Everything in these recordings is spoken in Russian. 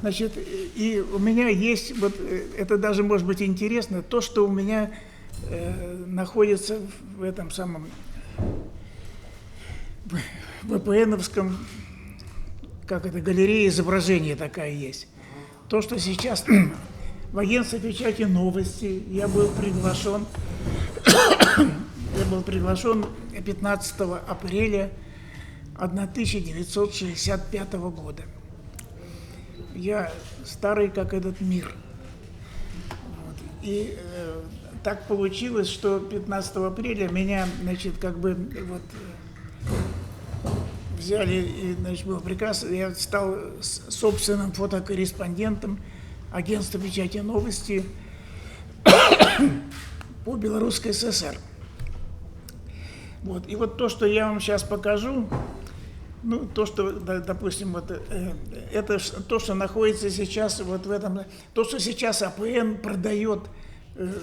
Значит, и у меня есть, вот это даже может быть интересно, то, что у меня находится в этом самом ВПНовском, как это, галерея изображений такая есть. То, что сейчас в агентстве печати «Новости» я был приглашен 15 апреля 1965 года. Я старый, как этот мир. Вот. И так получилось, что 15 апреля меня, значит, как бы вот взяли, и, значит, был приказ, я стал собственным фотокорреспондентом агентства печати «Новости» по Белорусской ССР. Вот. И вот то, что я вам сейчас покажу, ну, то, что, допустим, вот, это то, что находится сейчас вот в этом, то, что сейчас АПН продает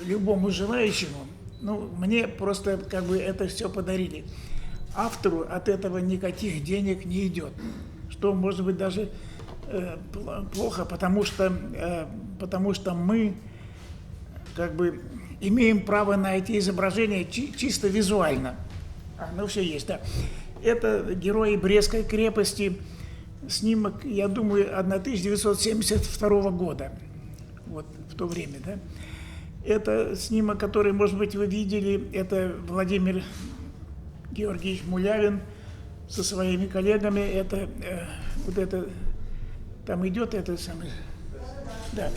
любому желающему, ну, мне просто как бы это все подарили. Автору от этого никаких денег не идет, что может быть даже плохо, потому что мы как бы имеем право на эти изображения чисто визуально. Ну, все есть, да. Это герои Брестской крепости, снимок, я думаю, 1972 года, вот в то время, да. Это снимок, который, может быть, вы видели, это Владимир Георгиевич Мулявин со своими коллегами, это вот это, там идет это самое, да,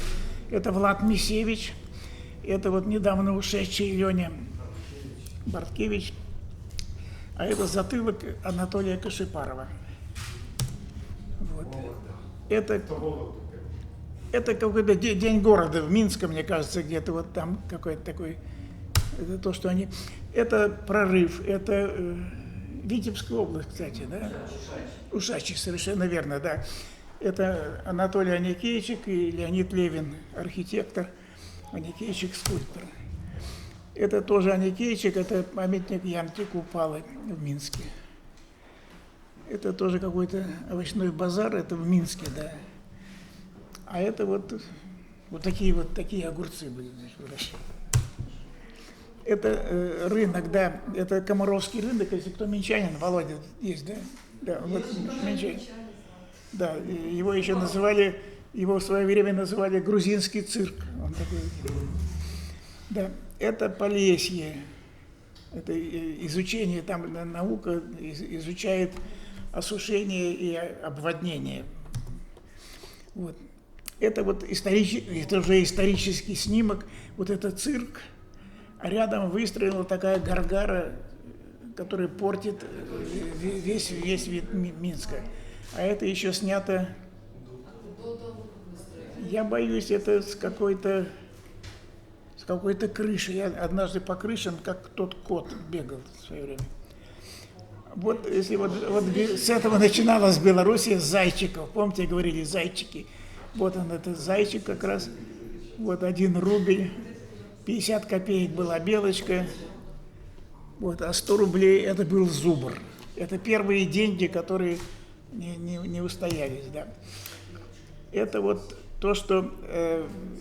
это Влад Мисевич, это вот недавно ушедший Леня Барткевич, а это затылок Анатолия Кашипарова. Вот. Это какой-то день города в Минске, мне кажется, где-то вот там какой-то такой. Это то, что они. Это прорыв, это Витебская область, кстати, да? Ушачий, совершенно верно, да. Это Анатолий Аникейчик и Леонид Левин, архитектор, Аникейчик скульптор. Это тоже Аникейчик, это памятник Янке Купалы в Минске. Это тоже какой-то овощной базар, это в Минске, да. А это вот такие огурцы были, значит, это рынок, да, это Комаровский рынок, если кто минчанин, Володя есть, да? Да, вот минчанин. Да, его еще называли, его в свое время называли грузинский цирк. Он такой, да. Это Полесье, это изучение, там наука изучает осушение и обводнение. Вот. Это вот это уже исторический снимок, вот это цирк, а рядом выстроена такая гаргара, которая портит весь вид Минска. А это еще снято, я боюсь, это с какой-то крыши. Я однажды по крышам, как тот кот, бегал в свое время. Вот если вот с этого начиналась Белоруссия, с зайчиков. Помните, говорили зайчики? Вот он, это зайчик как раз. Вот 1 рубль, 50 копеек была белочка. Вот, а 100 рублей это был зубр. Это первые деньги, которые не устоялись, да. Это вот то, что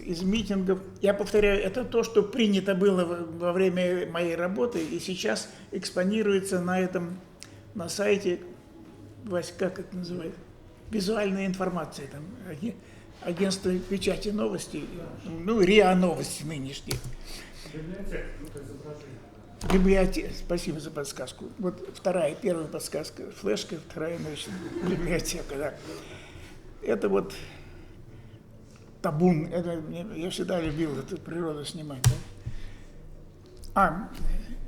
из митингов, я повторяю, это то, что принято было во время моей работы и сейчас экспонируется на сайте, Вась, как это называется, визуальная информация, там, агентство печати «Новости», ну, РИА Новости нынешние. Библиотека, спасибо за подсказку. Вот первая подсказка, флешка, вторая, значит, библиотека, да. Это вот табун, я всегда любил эту природу снимать. Да?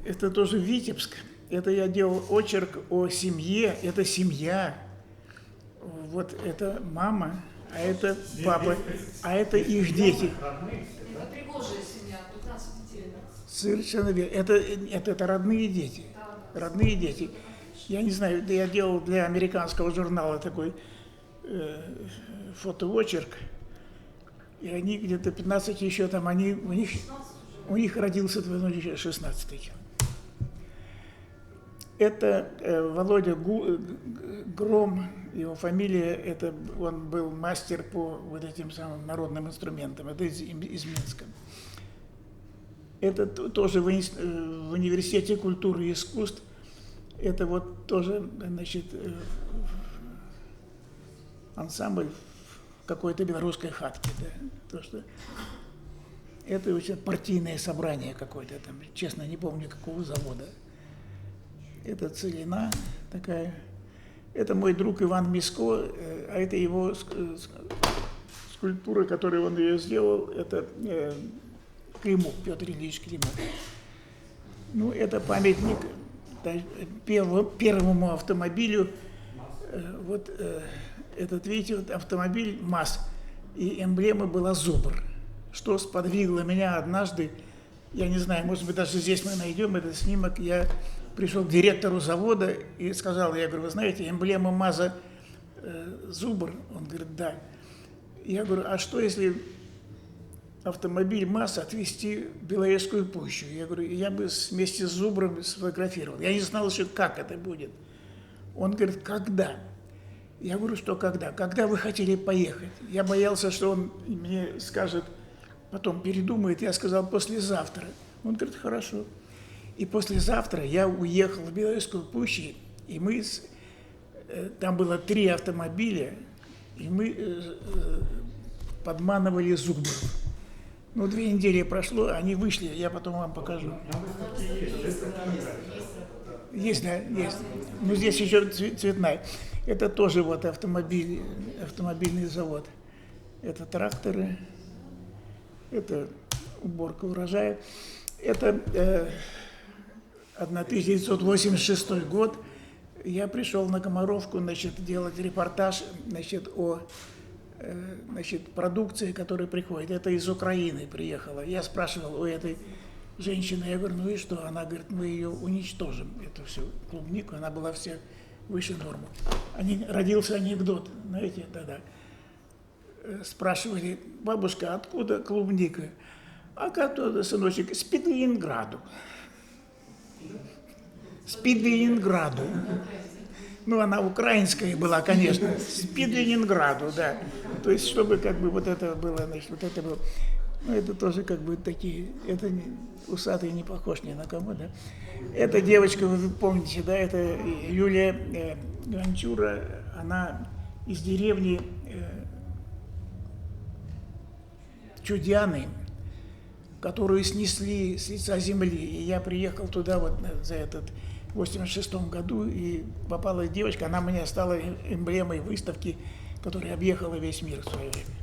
Это тоже Витебск. Это я делал очерк о семье. Это семья. Вот это мама, а это папа, а это их дети. Это пригожая семья, 15 детей. Совершенно верно. Это родные дети. Родные дети. Я не знаю, я делал для американского журнала такой фотоочерк. И они где-то 15 еще там, у них родился 16-й. Это Володя Гром, Его фамилия, это он был мастер по вот этим самым народным инструментам. Это из Минска. Это тоже в университете культуры и искусств. Это вот тоже, значит, ансамбль в какой-то белорусской хатке. Да? То, что это очень партийное собрание какое-то там, честно, не помню какого завода. Это целина такая. Это мой друг Иван Миско, а это его скульптура, которую он ее сделал, это Климов, Петр Ильич Климов. Ну, это памятник первому автомобилю. Вот этот, видите, вот автомобиль МАЗ, и эмблема была зубр. Что сподвигло меня однажды, я не знаю, может быть, даже здесь мы найдем этот снимок, я пришел к директору завода и сказал, я говорю, вы знаете, эмблема МАЗа зубр? Он говорит, да. Я говорю, а что если автомобиль МАЗ отвезти в Беловежскую пущу? Я говорю, я бы вместе с зубром сфотографировал. Я не знал еще, как это будет. Он говорит, когда? Я говорю, что когда? Когда вы хотели поехать? Я боялся, что он мне скажет, потом передумает. Я сказал, послезавтра. Он говорит, хорошо. И послезавтра я уехал в Беловежскую пущу, и мы, там было 3 автомобиля, и мы подманывали зубров. Ну, 2 недели прошло, они вышли, я потом вам покажу. Есть, да, есть. Но здесь еще цветная. Это тоже вот автомобильный завод. Это тракторы, это уборка урожая. Это 1986 год. Я пришел на Комаровку, значит, делать репортаж, значит, о продукции, которая приходит. Это из Украины приехала. Я спрашивал у этой женщины, я говорю, ну и что? Она говорит, мы ее уничтожим, эту всю клубнику. Она была вся выше нормы. Родился анекдот, знаете, тогда. Спрашивали, бабушка, откуда клубника? А оттуда, сыночек, с Петрограду. С Петрограду. Ну, она украинская была, конечно, с Петрограду, да. То есть, чтобы как бы вот это было, значит, вот это было. Ну, это тоже как бы такие, это усатый не похож ни на кого, да. Эта девочка, вы помните, да, это Юлия Гончура, она из деревни Чудяны, которую снесли с лица земли. И я приехал туда вот за этот в 86 году, и попала девочка, она мне стала эмблемой выставки, которая объехала весь мир в свое время.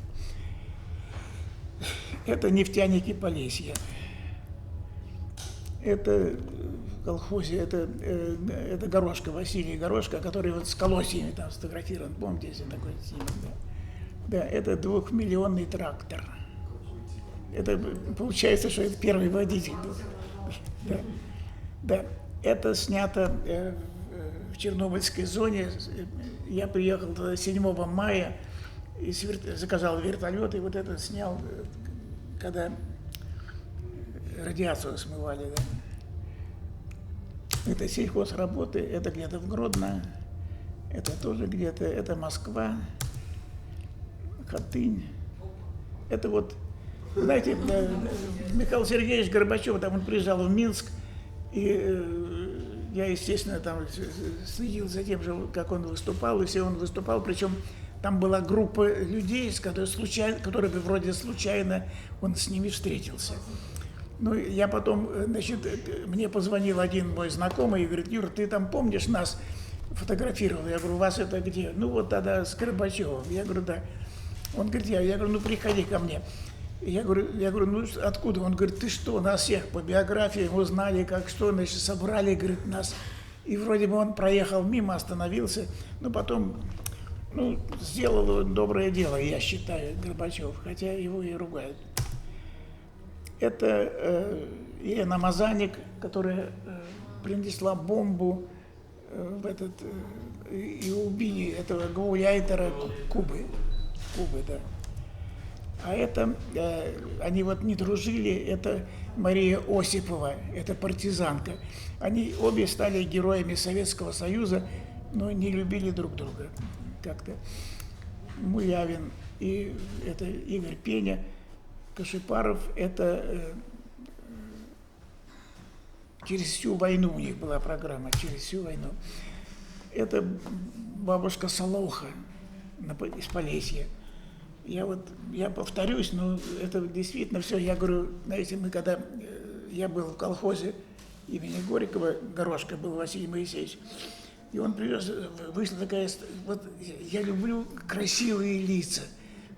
Это нефтяники Полесья. Это в колхозе, это Горошко, Василий Горошко, который вот с колосьями там сфотографирован. Помните, если такой снимок? Да, это 2-миллионный трактор. Это получается, что это первый водитель был. Да. Да. Это снято в Чернобыльской зоне. Я приехал туда 7 мая и заказал вертолет, и вот это снял, когда радиацию смывали. Да. Это сельхозработы, это где-то в Гродно, это тоже где-то, это Москва, Хатынь. Это вот, знаете, Михаил Сергеевич Горбачев, там он приезжал в Минск, и я, естественно, там следил за тем, как он выступал, и все он выступал, причем там была группа людей, которые вроде случайно он с ними встретился. Ну, я потом, значит, мне позвонил один мой знакомый и говорит, Юра, ты там помнишь нас фотографировал? Я говорю, у вас это где? Ну, вот тогда с Горбачевым. Я говорю, да. Он говорит, я говорю, ну, приходи ко мне. Я говорю, ну, откуда? Он говорит, ты что, нас всех по биографии узнали, как что, значит, собрали, говорит, нас. И вроде бы он проехал мимо, остановился, но потом, ну, сделал доброе дело, я считаю, Горбачев, хотя его и ругают. Это Елена Мазаник, которая принесла бомбу в этот, и убили этого гауляйтера Кубы, да. А это, они вот не дружили, это Мария Осипова, это партизанка. Они обе стали героями Советского Союза, но не любили друг друга. как-то. Мулявин, и это Игорь Пеня, Кашипаров, это через всю войну у них была программа, через всю войну. Это бабушка Солоха из Полесья. Я повторюсь, но это действительно все. Я говорю, знаете, когда я был в колхозе имени Горького, Горошко был Василий Моисеевич, и он привез, вышла такая, вот я люблю красивые лица.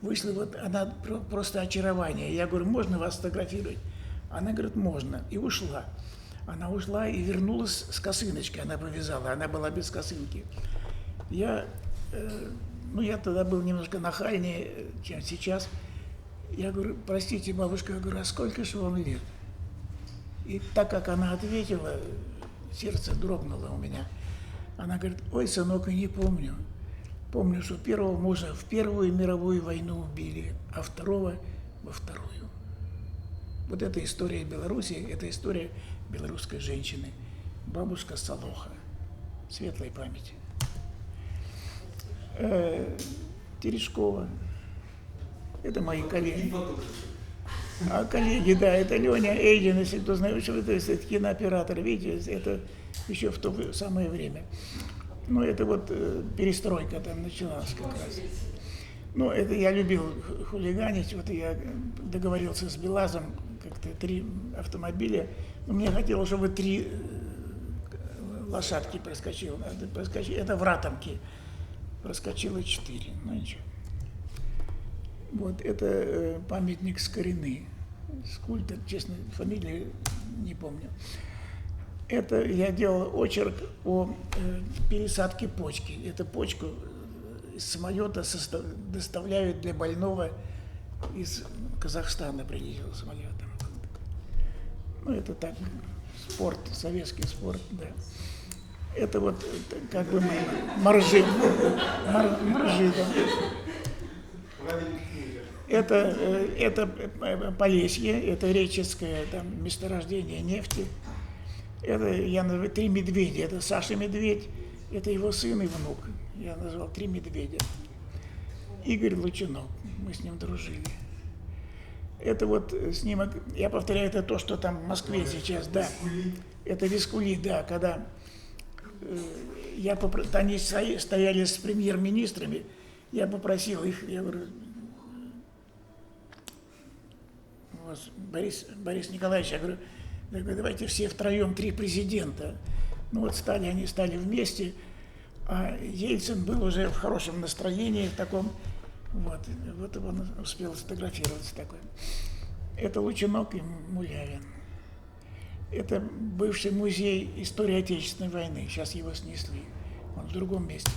Вышла вот она просто очарование. Я говорю, можно вас сфотографировать? Она говорит, можно. И ушла. Она ушла и вернулась с косыночкой, она повязала, она была без косынки. Я тогда был немножко нахальнее, чем сейчас. Я говорю, простите, бабушка, я говорю, а сколько же вам лет? И так как она ответила, сердце дрогнуло у меня. Она говорит, ой, сынок, я не помню. Помню, что первого мужа в Первую мировую войну убили, а второго во Вторую. Вот эта история Беларуси, это история белорусской женщины. Бабушка Солоха. Светлой памяти. Терешкова. Это мои коллеги. А коллеги, да, это Леня Эйдин, если кто знает, что это кинооператор, видите, это еще в то самое время. Ну, это вот перестройка там началась как раз. Ну, это я любил хулиганить, вот я договорился с Белазом, как-то 3 автомобиля, но мне хотелось, чтобы 3 лошадки проскочило. Это в Ратомке проскочило 4, ну ничего. Вот, это памятник Скорины. Скульптор, честно, фамилию не помню. Это я делал очерк о пересадке почки. Эту почку из самолета доставляют для больного из Казахстана, прилетел самолетом. Ну, это так, спорт, советский спорт, да. Это вот как бы моржи, да. Это Полесье, это Реческое там, месторождение нефти. Это я называю 3 медведя. Это Саша Медведь, это его сын и внук. Я назвал 3 медведя. Игорь Лучинов, мы с ним дружили. Это вот снимок, я повторяю, это то, что там в Москве сейчас, да. Это Вискули, да, когда они стояли с премьер-министрами, я попросил их, я говорю, Борис Николаевич, я говорю, давайте все втроем 3 президента. Ну вот они стали вместе, а Ельцин был уже в хорошем настроении, в таком, вот он успел сфотографироваться такой. Это Лучинок и Мулявин. Это бывший музей истории Отечественной войны, сейчас его снесли, он в другом месте.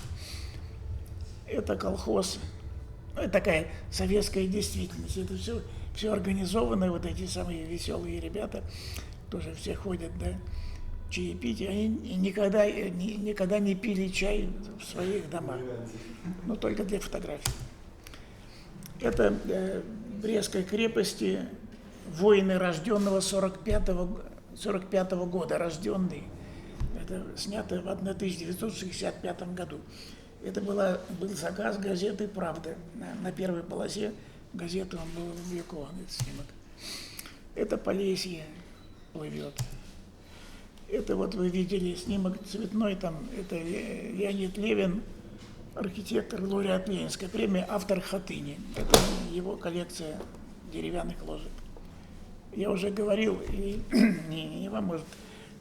Это колхоз, ну, это такая советская действительность, это все организовано, вот эти самые веселые ребята, тоже все ходят, да, чаепитие, они никогда не пили чай в своих домах, но только для фотографий. Это Брестской крепости воины рожденного 45-го года, рожденные. Это снято в 1965 году. Это был заказ газеты «Правда». На первой полосе газеты он был опубликован, этот снимок. Это Полесье плывет. Это вот вы видели снимок цветной, там это Леонид Левин, архитектор, лауреат Ленинской премии, автор «Хатыни». Это его коллекция деревянных ложек. Я уже говорил, и не вам, может,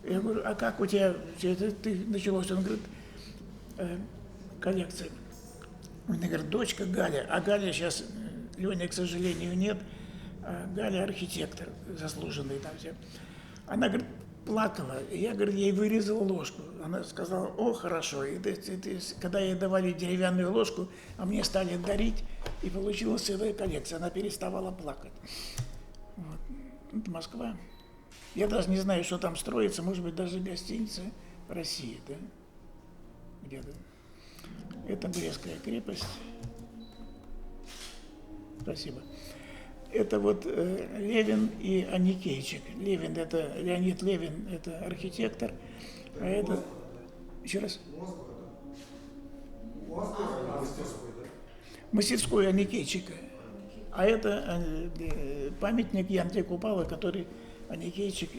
я говорю, а как у тебя все это началось? Он говорит, коллекция. Он говорит, дочка Галя, а Галя сейчас, Леня, к сожалению, нет, а Галя архитектор заслуженный там все. Она, говорит, плакала, и я, говорит, ей вырезал ложку. Она сказала, о, хорошо. И когда ей давали деревянную ложку, а мне стали дарить, и получилась целая коллекция. Она переставала плакать. Вот. Это Москва. Я даже не знаю, что там строится, может быть, даже гостиница России, да? Где-то. Это Брестская крепость. Спасибо. Это вот Левин и Аникейчик. Левин, это Леонид Левин, это архитектор, а это... Еще раз? мастерской, да? Мастерскую Аникейчика. А это памятник Янке Купала, который Аникейчик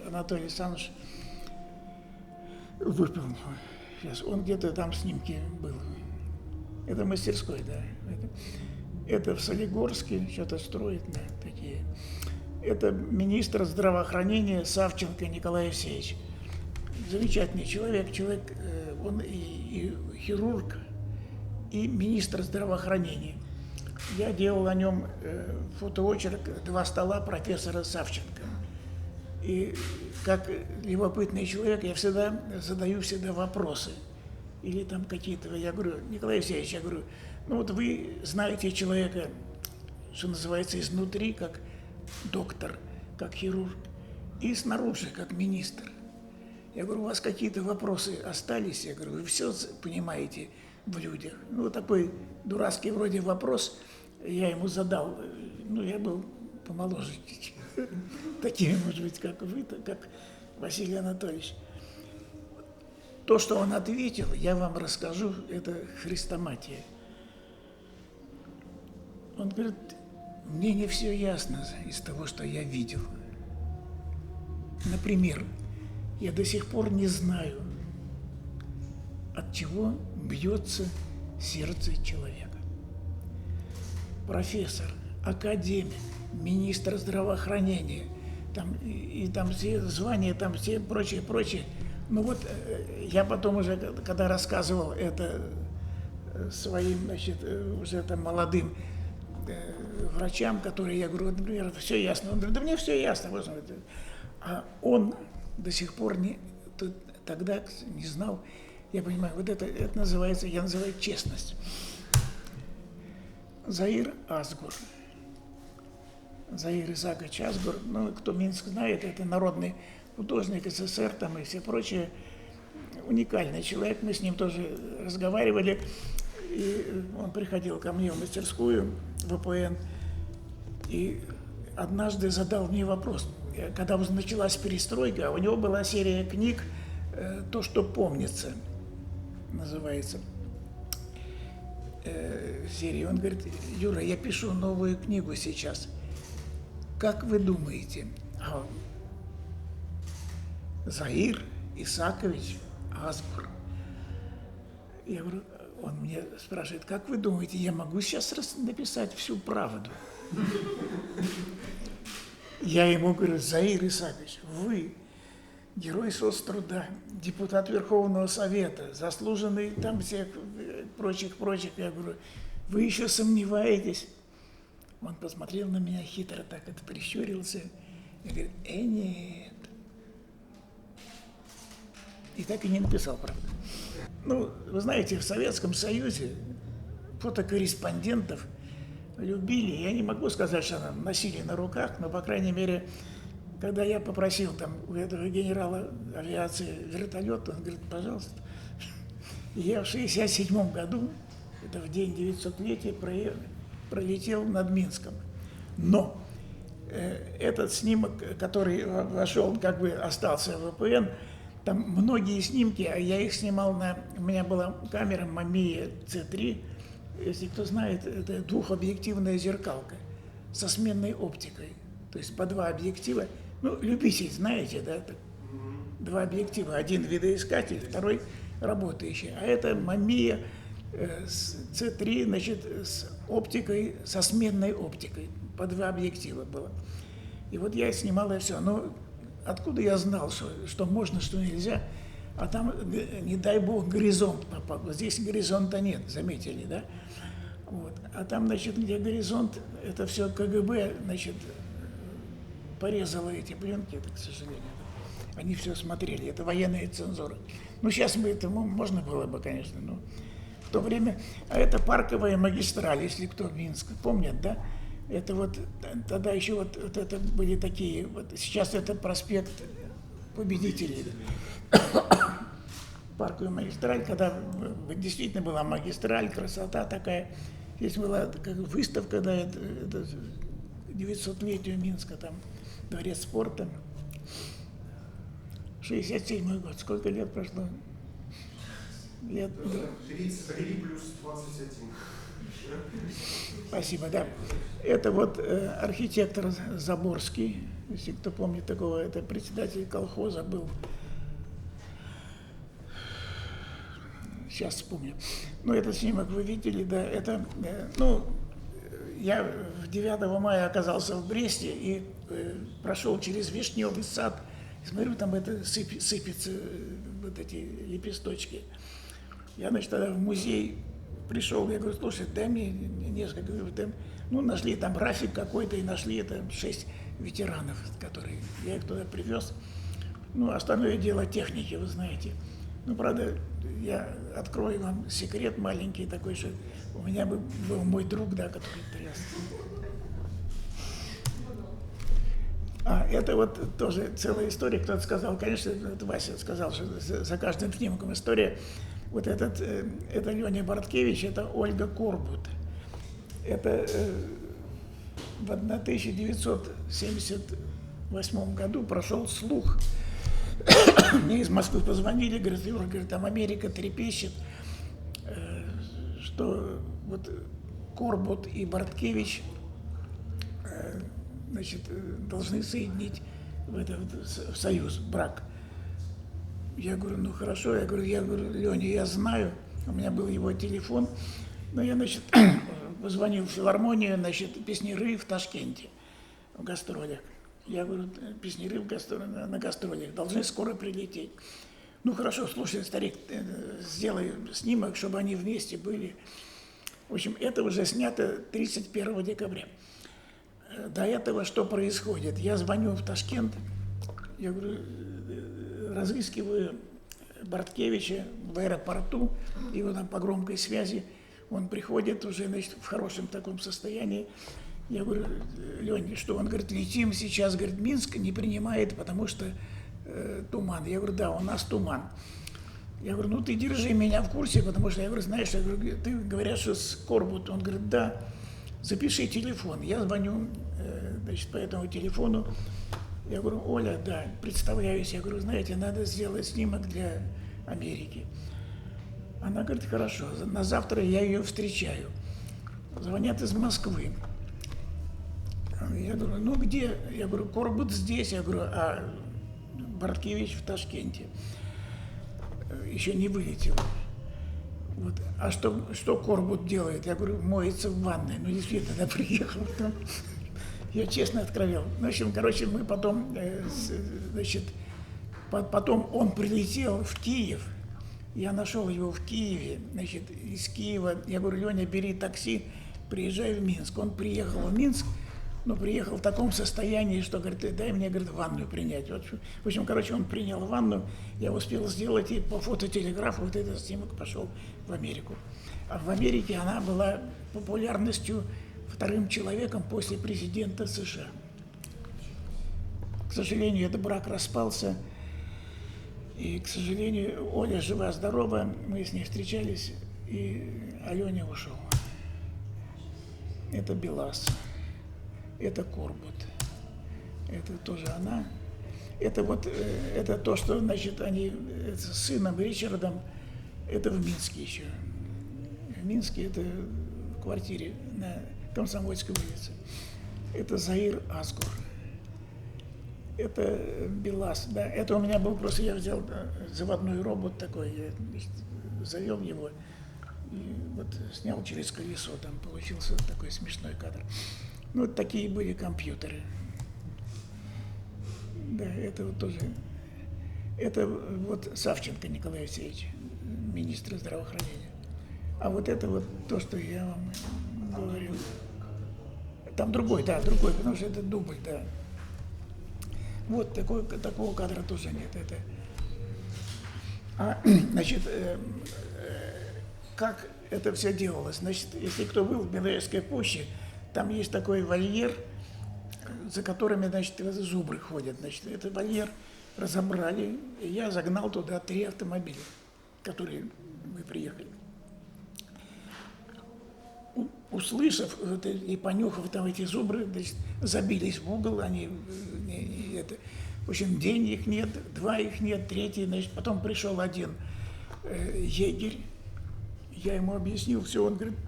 Анатолий Александрович выполнил. Сейчас он где-то там снимки был. Это мастерской, да. Это в Солигорске что-то строит, да, такие. Это министр здравоохранения Савченко Николай Евсеевич. Замечательный человек, он и хирург, и министр здравоохранения. Я делал о нем фотоочерк «Два стола» профессора Савченко. И как любопытный человек я всегда задаю вопросы. Или там какие-то, я говорю, Николай Евсеевич, я говорю, ну вот вы знаете человека, что называется, изнутри, как доктор, как хирург, и снаружи, как министр. Я говорю, у вас какие-то вопросы остались? Я говорю, вы все понимаете в людях. Ну, вот такой дурацкий вроде вопрос я ему задал. Ну, я был помоложе. Такими, может быть, как вы, как Василий Анатольевич. То, что он ответил, я вам расскажу, это хрестоматия. Он говорит, мне не все ясно из того, что я видел. Например, я до сих пор не знаю, от чего бьется сердце человека. Профессор, академик, министр здравоохранения, там, и там все звания, там все прочее. Ну вот я потом уже, когда рассказывал это своим, значит, уже там молодым врачам, которые, я говорю, например, это все ясно. Он говорит, да мне все ясно. А он до сих пор тогда не знал. Я понимаю, вот это называется, я называю честность. Заир Азгур. Заир Исаакович Азгур, ну, кто Минск знает, это народный художник СССР там и все прочее. Уникальный человек, мы с ним тоже разговаривали. И он приходил ко мне в мастерскую ВПН и однажды задал мне вопрос. Когда началась перестройка, у него была серия книг «То, что помнится», называется. Серия. Он говорит, Юра, я пишу новую книгу сейчас. Как вы думаете, Заир Исаакович Азгур? Я говорю, он мне спрашивает, как вы думаете, я могу сейчас написать всю правду? Я ему говорю, Заир Исаакович, вы герой соцтруда, депутат Верховного Совета, заслуженный там всех прочих. Я говорю, вы еще сомневаетесь? Он посмотрел на меня хитро, так это прищурился и говорит, нет. И так и не написал, правда. Ну, вы знаете, в Советском Союзе фотокорреспондентов любили. Я не могу сказать, что нам носили на руках, но, по крайней мере, когда я попросил там у этого генерала авиации вертолет, он говорит, пожалуйста. И я в 1967 году, это в день 900-летия, пролетел над Минском. Но этот снимок, который вошел, как бы остался в ВПН, там многие снимки, а я их снимал у меня была камера Mamiya C3, если кто знает, это двухобъективная зеркалка со сменной оптикой. То есть по два объектива, ну, любитель, знаете, да, два объектива, один видоискатель, второй работающий. А это Mamiya C3, значит, с оптикой, со сменной оптикой, по два объектива было. И вот я снимал это все. Но откуда я знал, что можно, что нельзя? А там, не дай бог, горизонт попал. Вот здесь горизонта нет, заметили, да? Вот. А там, значит, где горизонт, это все КГБ, значит, порезало эти пленки, это, к сожалению. Они все смотрели, это военная цензура. Ну, сейчас мы этому можно было бы, конечно, но в то время... А это парковая магистраль, если кто в Минск помнит, да? Это вот, тогда еще вот это были такие, вот сейчас это проспект Победителей. Парковая магистраль, когда действительно была магистраль, красота такая. Здесь была как выставка, да, это 900-летию Минска, там, дворец спорта. 67-й год, сколько лет прошло? лет. 33 плюс 21. Спасибо, да. Это вот архитектор Заборский, если кто помнит такого, это председатель колхоза был. Сейчас вспомню. Ну, этот снимок вы видели, да, это, я 9 мая оказался в Бресте и прошел через Вишневый сад, и смотрю, там это сыпется, вот эти лепесточки. Я, значит, тогда в музей пришел, я говорю, слушай, дай мне несколько, нашли там график какой-то, и нашли это 6 ветеранов, которые, я их туда привез. Ну, остальное дело техники, вы знаете. Ну, правда, я открою вам секрет маленький такой, что у меня был мой друг, да, который тряс. Это вот тоже целая история. Кто-то сказал, конечно, это Вася сказал, что за каждым снимком история. Вот это Леня Борткевич, это Ольга Корбут. Это в 1978 году прошел слух. Мне из Москвы позвонили, говорят, Юра, говорит, там Америка трепещет, что вот Корбут и Борткевич, значит, должны соединить в союз, брак. Я говорю, ну хорошо, я говорю, Леня, я знаю, у меня был его телефон, но я, значит, позвонил в филармонию, значит, песняры в Ташкенте, в гастролях. Я говорю, песняры на гастролях должны скоро прилететь. Ну хорошо, слушай, старик, сделай снимок, чтобы они вместе были. В общем, это уже снято 31 декабря. До этого что происходит? Я звоню в Ташкент, я говорю, разыскиваю Борткевича в аэропорту, его там по громкой связи, он приходит уже, значит, в хорошем таком состоянии. Я говорю, Лёнь, что? Он говорит, летим сейчас, говорит, Минск не принимает, потому что туман. Я говорю, да, у нас туман. Я говорю, ну ты держи меня в курсе, потому что, я говорю, знаешь, я говорю, ты говорят, что с Корбут. Он говорит, да, запиши телефон. Я звоню, значит, по этому телефону. Я говорю, Оля, да, представляюсь. Я говорю, знаете, надо сделать снимок для Америки. Она говорит, хорошо, на завтра я ее встречаю. Звонят из Москвы. Я говорю, ну где? Я говорю, Корбут здесь. Я говорю, а Борткевич в Ташкенте. Еще не вылетел. Вот. А что Корбут делает? Я говорю, моется в ванной. Ну, действительно, она приехала. Я честно откровел. В общем, короче, мы потом, значит, потом он прилетел в Киев. Я нашел его в Киеве. Значит, из Киева, я говорю, Леня, бери такси, приезжай в Минск. Он приехал в Минск, но приехал в таком состоянии, что, говорит, дай мне, говорит, ванную принять. Вот, в общем, короче, он принял ванну, я успел сделать, и по фототелеграфу вот этот снимок пошел в Америку. А в Америке она была популярностью вторым человеком после президента США. К сожалению, этот брак распался, и, к сожалению, Оля жива-здорова, мы с ней встречались, и Аленя ушел. Это Белас. Это Корбут, это тоже она. Это вот, это то, что, значит, они с сыном Ричардом, это в Минске еще. В Минске это в квартире на Комсомольской улице. Это Заир Асгур. Это Белас, да. Это у меня был просто, я взял заводной робот такой, я, значит, завел его и вот снял через колесо, там получился такой смешной кадр. Ну, вот такие были компьютеры. Да, это вот тоже. Это вот Савченко Николай Алексеевич, министр здравоохранения. А вот это вот то, что я вам говорил. Там другой, да, другой, потому что это дубль, да. Вот такого кадра тоже нет. Значит, как это все делалось? Значит, если кто был в Беловежской пуще, там есть такой вольер, за которыми, значит, зубры ходят. Значит, этот вольер разобрали, и я загнал туда 3 автомобиля, которые мы приехали. Услышав и понюхав там эти зубры, значит, забились в угол, они, в общем, день их нет, 2 их нет, 3, значит, потом пришел один егерь. Я ему объяснил все, он говорит,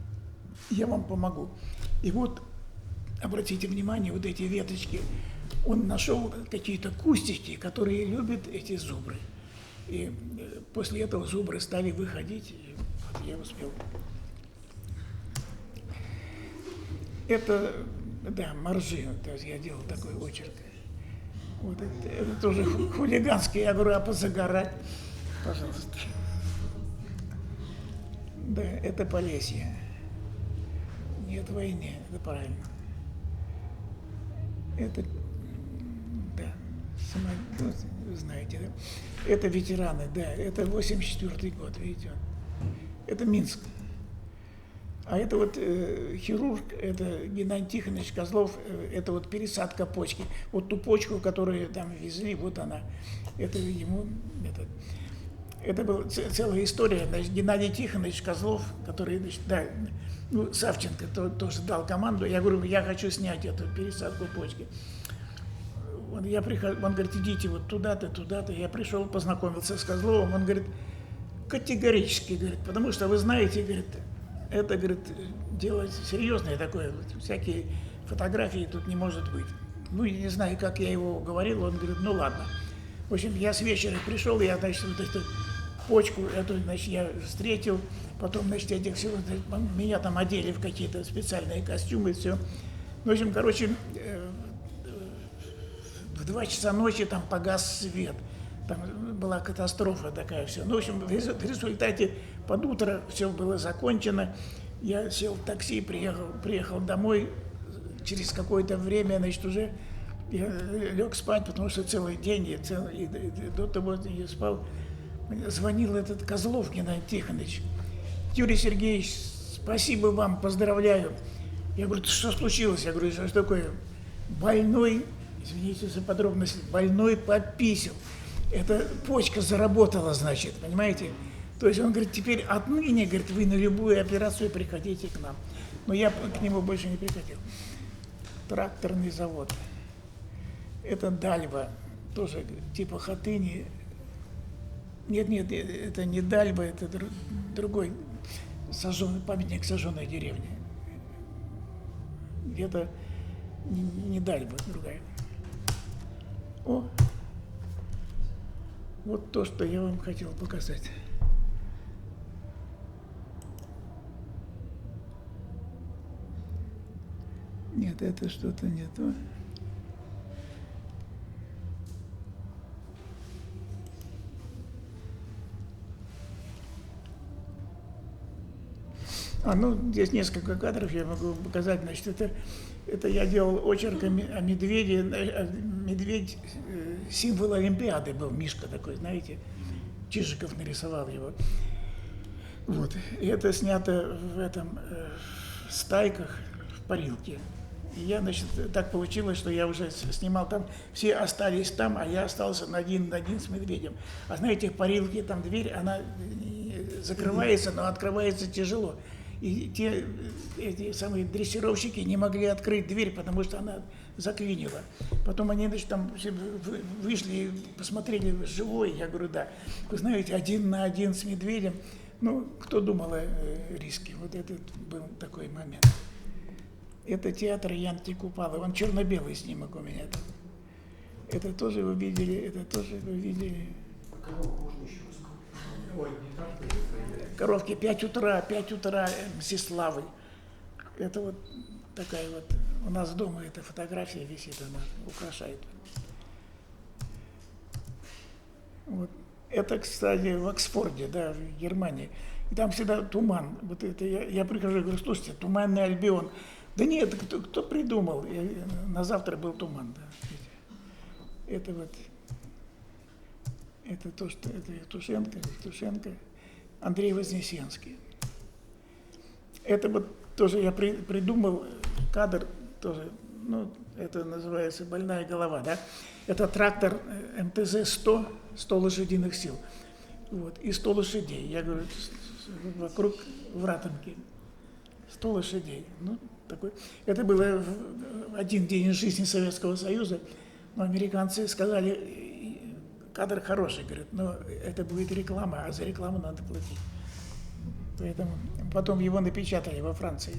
я вам помогу. И вот, обратите внимание, вот эти веточки, он нашел какие-то кустики, которые любят эти зубры. И после этого зубры стали выходить, и вот я успел. Это, да, моржи, то есть я делал такой очерк. Вот это тоже хулиганский, я говорю, а позагорать, пожалуйста. Да, это Полесье. Нет войны, это правильно. Это, да, вы знаете, да? Это ветераны, да, это 84-й год, видите. Это Минск. А это вот хирург, это Геннадий Тихонович Козлов, это вот пересадка почки. Вот ту почку, которую там везли, вот она. Это ему, это была целая история. Значит, Геннадий Тихонович Козлов, который, значит, да, ну, Савченко тоже дал команду. Я говорю, я хочу снять эту пересадку почки. Он говорит, идите вот туда-то, туда-то. Я пришел, познакомился с Козловым. Он говорит, категорически, говорит, потому что вы знаете, говорит, это, говорит, дело серьезное такое, всякие фотографии тут не может быть. Ну, я не знаю, как я его уговорил, он говорит, ну ладно. В общем, я с вечера пришел, я, значит, вот эту почку, эту, значит, я встретил, потом, значит, этих всего, меня там одели в какие-то специальные костюмы, все. В общем, короче, в 2 часа ночи там погас свет. Там была катастрофа такая, все. Ну, в общем, в результате под утро все было закончено. Я сел в такси, приехал домой. Через какое-то время, значит, уже я лег спать, потому что целый день, и до того я спал. Звонил этот Козлов Геннадий Тихонович. Юрий Сергеевич, спасибо вам, поздравляю. Я говорю, что случилось? Я говорю, что такое? Больной, извините за подробности, больной пописал. Эта почка заработала, значит, понимаете? То есть он говорит, теперь отныне, говорит, вы на любую операцию приходите к нам. Но я к нему больше не приходил. Тракторный завод. Это Дальба, тоже типа Хатыни. Нет, это не Дальба, это другой памятник сожженной деревни. Где-то не Дальба, другая. О! Вот то, что я вам хотел показать. Нет, это что-то не то. Ну, здесь несколько кадров я могу показать. Значит, это я делал очерк о медведе. Медведь символ Олимпиады был, Мишка такой, знаете. Чижиков нарисовал его. Вот. И это снято в этом Стайках, в парилке. И я, значит, так получилось, что я уже снимал там, все остались там, а я остался на один с медведем. А знаете, в парилке там дверь, она закрывается, но открывается тяжело. И эти самые дрессировщики не могли открыть дверь, потому что она заклинила. Потом они, значит, там вышли и посмотрели, живой. Я говорю, да. Вы знаете, 1 на 1 с медведем. Ну, кто думал о риске? Вот этот был такой момент. Это театр Янки Купала. Он черно-белый снимок у меня. Это тоже вы видели, это тоже вы видели. Коровки 5 утра, Мстиславль. Это вот такая вот, у нас дома эта фотография висит, она украшает. Вот. Это, кстати, в Оксфорде, да, в Германии. И там всегда туман. Вот это я прихожу и говорю, слушайте, туманный Альбион. Да нет, кто придумал? На завтра был туман, да. Это вот, это то, что, это Евтушенко, Андрей Вознесенский. Это вот тоже я придумал кадр, тоже, ну, это называется «Больная голова», да. Это трактор МТЗ-100, 100 лошадиных сил. Вот, и 100 лошадей. Я говорю, вокруг Вратанки. 100 лошадей. Ну, такой. Это было в один день из жизни Советского Союза. Но американцы сказали, кадр хороший, говорит, но это будет реклама, а за рекламу надо платить. Поэтому потом его напечатали во Франции.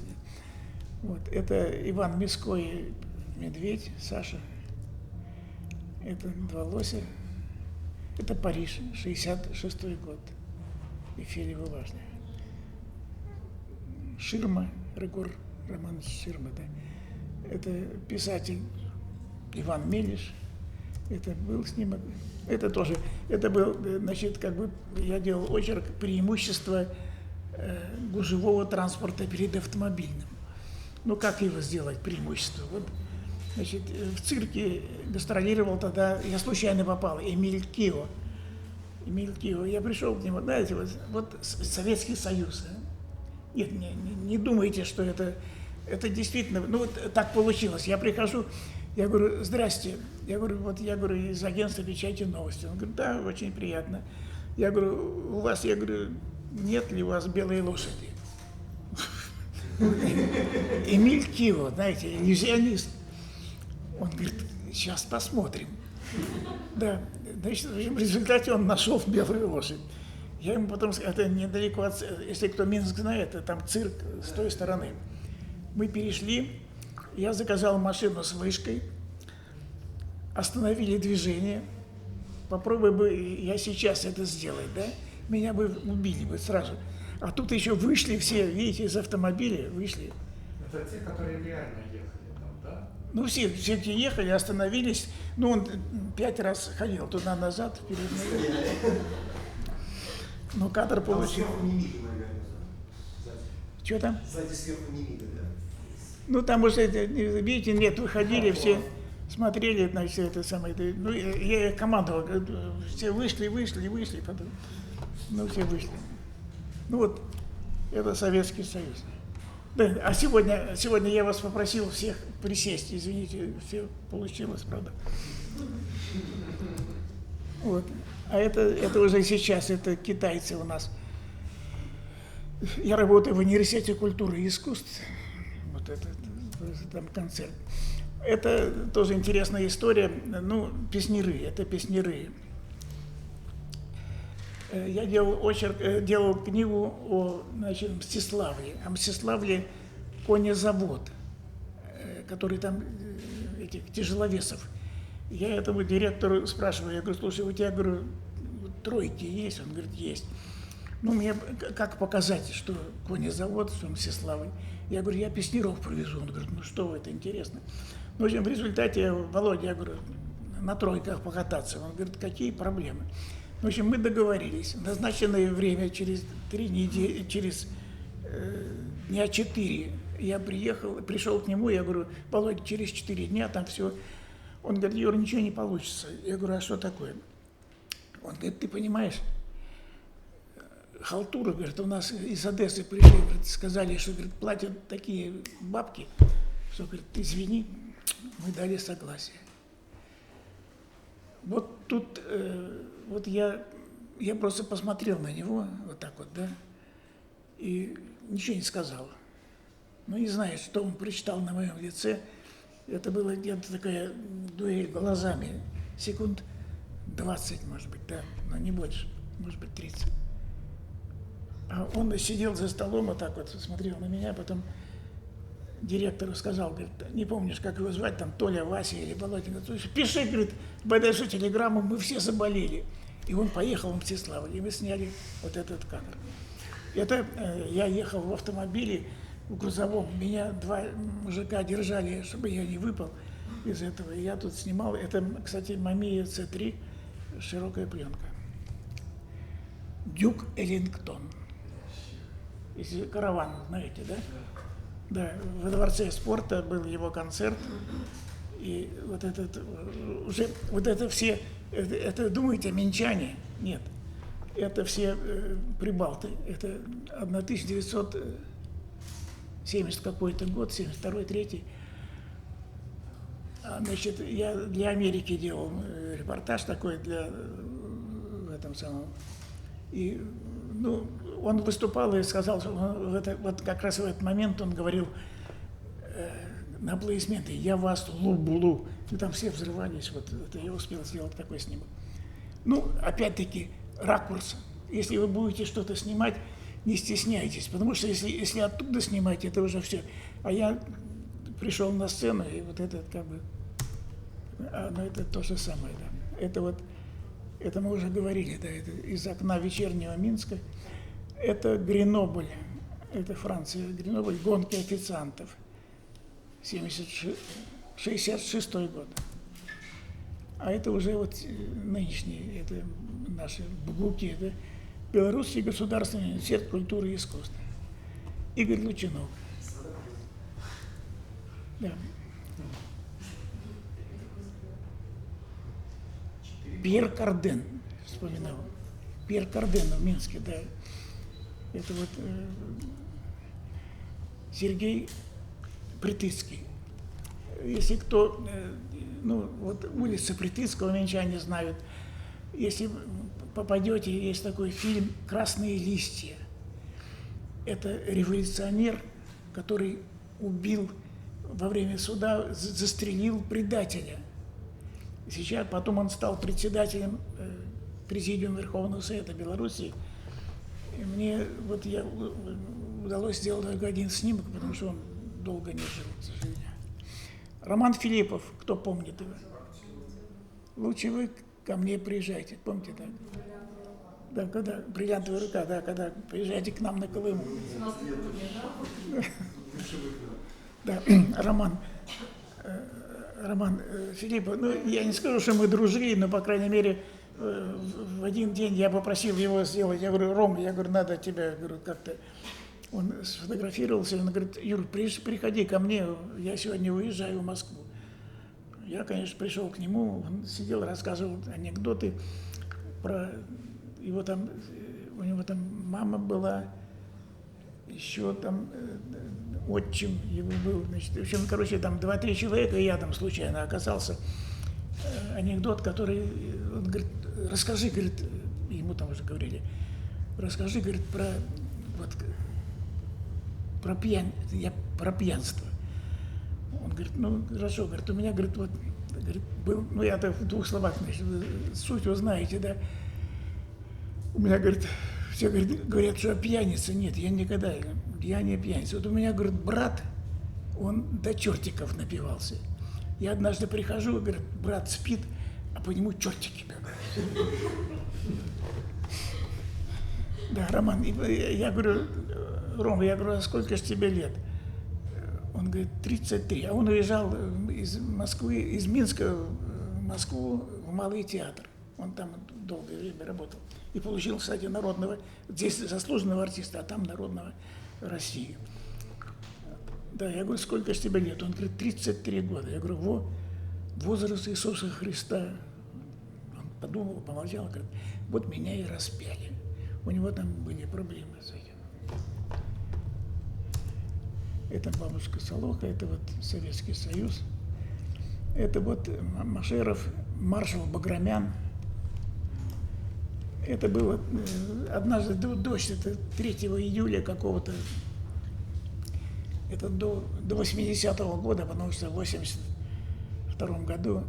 Вот. Это Иван Миской, медведь, Саша. Это два лося. Это Париж, 66-й год. Эфирия важная. Ширма, Рыгор Романович Ширма, да. Это писатель Иван Мелиш. Это был снимок. Это тоже, это был, значит, как бы я делал очерк преимущества гужевого транспорта перед автомобильным. Ну, как его сделать преимущество? Вот, значит, в цирке гастролировал тогда, я случайно попал, Эмиль Кио. Эмиль Кио, я пришел к нему, знаете, вот Советский Союз. Нет, не думайте, что это действительно, ну вот так получилось. Я прихожу, я говорю, здрасте, я говорю, из агентства «Печати новости». Он говорит, да, очень приятно. Я говорю, у вас, я говорю, нет ли у вас белой лошади? Эмиль Кио, знаете, иллюзионист. Он говорит, сейчас посмотрим. Да, значит, в результате он нашел белую лошадь. Я ему потом сказал, это недалеко от, если кто Минск знает, это там цирк с той стороны. Мы перешли, я заказал машину с вышкой, остановили движение. Попробуй бы я сейчас это сделать, да? Меня бы убили бы сразу. А тут еще вышли все, видите, из автомобиля вышли. Это те, которые реально ехали там, да? Ну, все те ехали, остановились. Ну, он 5 раз ходил туда-назад, вперед-назад. Ну, кадр получил. Сверху не мига, наверное, сзади. Что там? Сзади сверху не мига, да? Ну, там уже, видите, нет, выходили все, смотрели, значит, это самое. Ну, я командовал, все вышли, потом. Ну, все вышли. Ну, вот, это Советский Союз. Да, а сегодня я вас попросил всех присесть, извините, все получилось, правда. Вот. А это уже сейчас, это китайцы у нас. Я работаю в университете культуры и искусств. Вот это там концерт. Это тоже интересная история. Ну, песняры, это песняры. Я делал книгу о, значит, Мстиславле. О Мстиславле конезавод, который там этих тяжеловесов. Я этому директору спрашиваю, я говорю, слушай, у тебя, говорю, тройки есть? Он говорит, есть. Ну, мне как показать, что конезавод, что Мстиславль? Я говорю, я песняров привезу. Он говорит, ну что вы, это интересно. Ну, в общем, в результате, Володя, я говорю, на тройках покататься. Он говорит, какие проблемы? В общем, мы договорились. В назначенное время, через 3 недели, через дня 4, я пришел к нему, я говорю, Володя, через 4 дня там все. Он говорит, Юра, ничего не получится. Я говорю, а что такое? Он говорит, ты понимаешь, халтура, говорит, у нас из Одессы пришли, говорит, сказали, что, говорит, платят такие бабки, что, говорит, извини, мы дали согласие. Вот тут, вот я просто посмотрел на него, вот так вот, да, и ничего не сказал. Ну, не знаю, что он прочитал на моем лице. Это было где-то такая дуэль глазами, секунд 20, может быть, да, но не больше, может быть, 30. А он сидел за столом, вот так вот смотрел на меня, потом директору сказал, говорит, не помнишь, как его звать, там, Толя, Вася или Володя, говорит, пиши, говорит, БДШ телеграмму, мы все заболели. И он поехал в Мстиславль, и мы сняли вот этот кадр. Это я ехал в автомобиле, в грузовом, меня 2 мужика держали, чтобы я не выпал из этого. И я тут снимал, это, кстати, Mamiya C3, широкая пленка. Дюк Эллингтон. Если караван, знаете, да? Да, во Дворце спорта был его концерт. И вот этот, уже, вот это все, это думаете, минчане? Нет. Это все прибалты. Это 1970 какой-то год, 72-й, 3-й. Значит, я для Америки делал репортаж такой для в этом самом. И, ну, он выступал и сказал, что вот как раз в этот момент он говорил на аплодисменты, я вас люблю. И там все взрывались, вот это я успел сделать такой снимок. Ну, опять-таки, ракурс. Если вы будете что-то снимать, не стесняйтесь, потому что если оттуда снимать, это уже все. А я пришел на сцену, и вот это как бы, ну, это то же самое, да. Это вот, это мы уже говорили, да, это из окна вечернего Минска. Это Гренобль, это Франция, Гренобль, гонки официантов, 66 год. А это уже вот нынешние, это наши БГУКи, это Белорусский государственный университет культуры и искусства. Игорь Лучинов. Да. Пьер Карден, вспоминал. Пьер Карден в Минске, да. Это вот Сергей Притыцкий. Если кто, ну вот улица Притыцкого минчане знают, если попадете, есть такой фильм «Красные листья». Это революционер, который убил во время суда, застрелил предателя. Сейчас, потом он стал председателем Президиума Верховного Совета Беларуси. И мне вот удалось сделать только один снимок, потому что он долго не жил, к сожалению. Роман Филиппов, кто помнит его? Лучше вы ко мне приезжайте, помните, да? Да, когда бриллиантовая рука, да, когда приезжайте к нам на Колыму. Да, Роман Филиппов, ну, я не скажу, что мы дружили, но, по крайней мере, в один день я попросил его сделать, я говорю, Ром, я говорю, надо тебя, говорю, как-то. Он сфотографировался, он говорит, Юр, приходи ко мне, я сегодня уезжаю в Москву. Я, конечно, пришел к нему, он сидел, рассказывал анекдоты про его там, у него там мама была, еще там отчим его был, значит, в общем, короче, там 2-3 человека, и я там случайно оказался. Анекдот, который, он говорит, расскажи, говорит, ему там уже говорили, расскажи, говорит, про пьянство. Он говорит, ну хорошо, говорит, у меня, говорит, вот, говорит, был, ну я-то в 2 словах, значит, суть вы знаете, да. У меня, говорит, все говорят, что я пьяница. Нет, я никогда, я не пьяница. Вот у меня, говорит, брат, он до чертиков напивался. Я однажды прихожу, говорит, брат спит, а по нему чертики бегают. Да, Роман, я говорю, Рома, я говорю, а сколько же тебе лет? Он говорит, 33. А он уезжал из Москвы, из Минска в Москву в Малый театр. Он там долгое время работал. И получил, кстати, народного, здесь заслуженного артиста, а там народного России. Да, я говорю, сколько же тебе лет? Он говорит, 33 года. Я говорю, возраст Иисуса Христа. Он подумал, помолчал, говорит, вот меня и распяли. У него там были проблемы с этим. Это бабушка Солоха, это вот Советский Союз. Это вот Машеров, маршал Баграмян. Это было однажды дождь, это 3 июля какого-то, это до 80-го года, потому что в 82-м году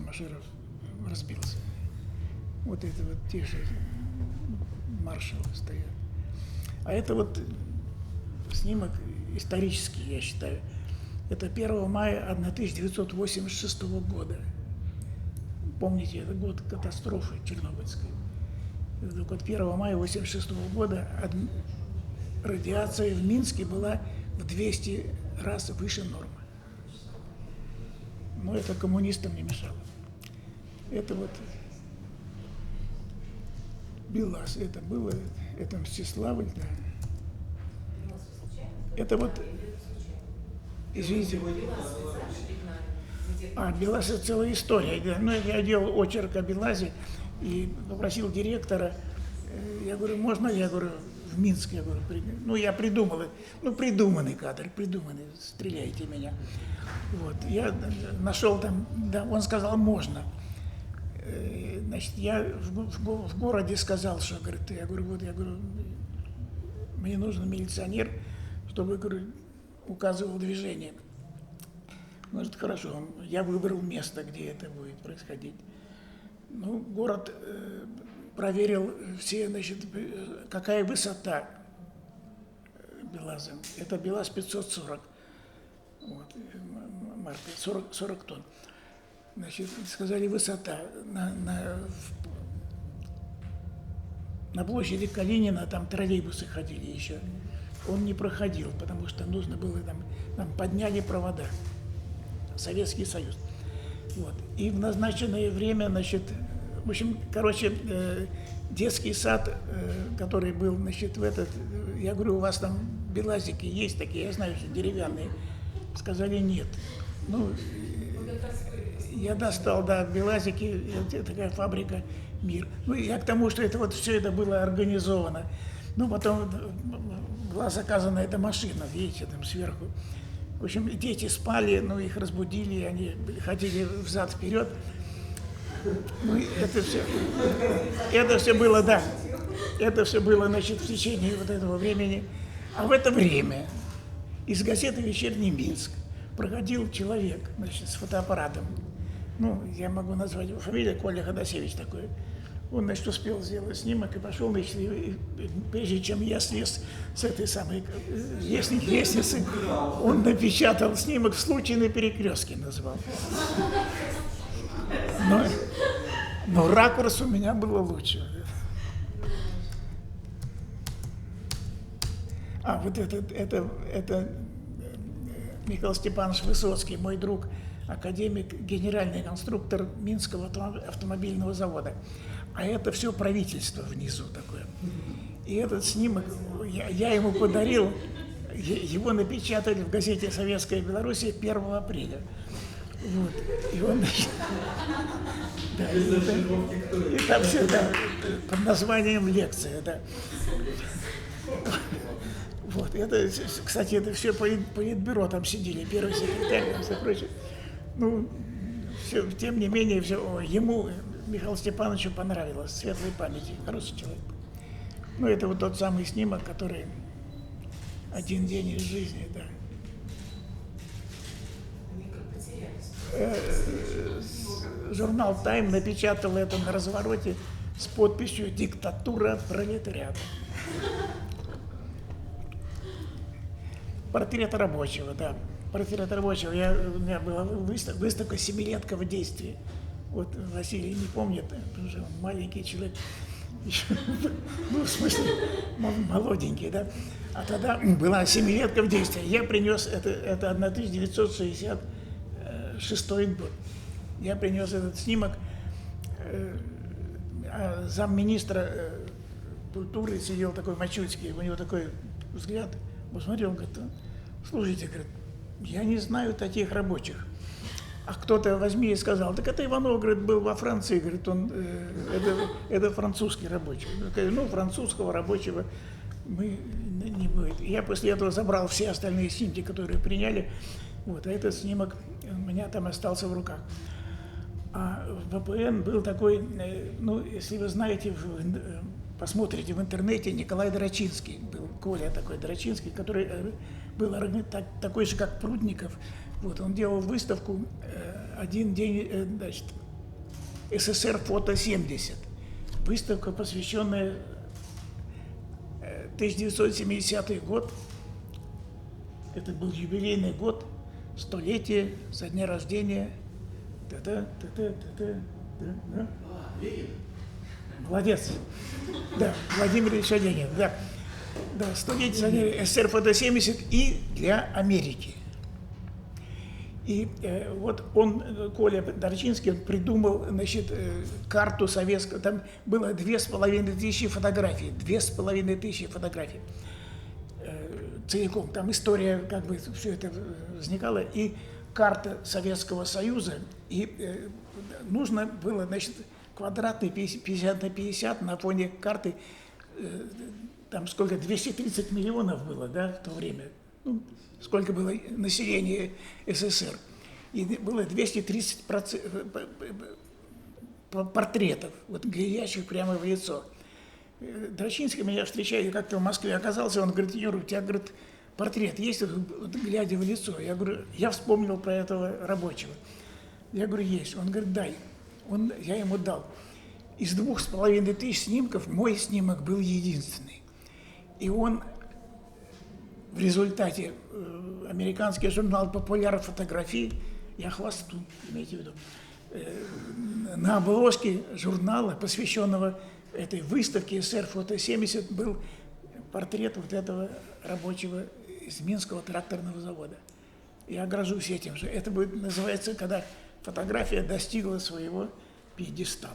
Машеров разбился. Вот это вот те же маршалы стоят. А это вот снимок исторический, я считаю. Это 1 мая 1986 года. Помните, это год катастрофы Чернобыльской. Это год 1 мая 1986 года радиация в Минске была в 200 раз выше нормы. Но это коммунистам не мешало. Это вот Белас, это было, это Мстиславль, да. Это вот, извините, Белаз — это целая история. Ну, я делал очерк о Белазе и попросил директора, я говорю, можно, я говорю, в Минск, я говорю, ну, я придумал, ну, придуманный кадр, придуманный, стреляйте меня. Вот, я нашел там, да, он сказал, можно. Значит, я в городе сказал, что, говорит, я говорю, вот, я говорю, мне нужен милиционер, чтобы, говорю, указывал движение. Может, хорошо, я выбрал место, где это будет происходить. Ну, город проверил все, значит, какая высота БелАЗа. Это БелАЗ 540. Вот, марка 40 тонн. Значит, сказали, высота на площади Калинина, там троллейбусы ходили еще. Он не проходил, потому что нужно было там подняли провода. Советский Союз. Вот. И в назначенное время, значит, в общем, короче, детский сад, который был, значит, в этот, я говорю, у вас там БелАЗики есть такие, я знаю, что деревянные. Сказали, нет. Ну, я достал, да, БелАЗики, такая фабрика «Мир». Ну, я к тому, что это вот все это было организовано. Ну, потом была заказана эта машина, видите, там сверху. В общем, дети спали, ну, их разбудили, они ходили взад-вперед. Ну, это все было, да, это все было, значит, в течение вот этого времени. А в это время из газеты «Вечерний Минск» проходил человек, значит, с фотоаппаратом. Ну, я могу назвать его фамилию, Коля Ходосевич такой. Он, значит, успел сделать снимок и пошел, значит, и прежде чем я слез с этой самой лестницы, он напечатал снимок «Случай на перекрестке» назвал. Но ракурс у меня было лучше. А вот это Михаил Степанович Высоцкий, мой друг, академик, генеральный конструктор Минского автомобильного завода. А это все правительство внизу такое. И этот снимок я ему подарил, его напечатали в газете «Советская Белоруссия» 1 апреля. Вот. И он, да, и там все, да, под названием «Лекция», да. Вот. Это, кстати, это все политбюро там сидели, первый секретарь, там все прочее. Ну, все, тем не менее, все, ему, Михаилу Степановичу, понравилось, светлой памяти, хороший человек. Ну, это вот тот самый снимок, который один день из жизни, да. Журнал «Тайм» напечатал это на развороте с подписью «Диктатура пролетариата». Портрет рабочего, да. Портрет рабочего. У меня была выставка «Семилетка в действии». Вот Василий не помнит, потому что он маленький человек. Ну, в смысле, молоденький, да. А тогда была «Семилетка в действии». Я принес, это 1966 год. Я принес этот снимок, а замминистра культуры сидел такой Мачульский, у него такой взгляд. Посмотрел, он говорит, слушайте, говорит, я не знаю таких рабочих. А кто-то возьми и сказал, так это Иванов, говорит, был во Франции, говорит, он, это французский рабочий. Ну, французского рабочего мы не будет. Я после этого забрал все остальные снимки, которые приняли, вот, а этот снимок у меня там остался в руках. А в ВПН был такой, ну, если вы знаете, посмотрите в интернете, Николай Дорочинский, был Коля такой Дорочинский, который был такой же, как Прудников. Вот, он делал выставку «Один день, значит, СССР фото-70». Выставка, посвященная 1970 год. Это был юбилейный год, 100-летие со дня рождения. Молодец. Да, Владимир Ильич Ленин, да. Да, 100-летие СССР фото-70 и для Америки. И вот он, Коля Дорчинский, он придумал, значит, карту советскую. Там было 2500 фотографий, 2500 фотографий целиком. Там история, как бы, все это возникало. И карта Советского Союза. И нужно было, значит, квадратный 50 на 50 на фоне карты, там сколько, 230 миллионов было, да, в то время. Ну, сколько было населения СССР. И было 230 портретов, вот, глядящих прямо в лицо. Дрочинский меня встречает, как-то в Москве оказался, он говорит, Юра, у тебя, говорит, портрет есть, вот, глядя в лицо. Я говорю, я вспомнил про этого рабочего. Я говорю, есть. Он говорит, дай. Я ему дал. Из 2500 снимков мой снимок был единственный. И он в результате, американский журнал «Популяр фотографии», я хвасту, имейте в виду, на обложке журнала, посвященного этой выставке СССР-фото-70, был портрет вот этого рабочего из Минского тракторного завода. Я горжусь этим же. Это будет, называется, когда фотография достигла своего пьедестала.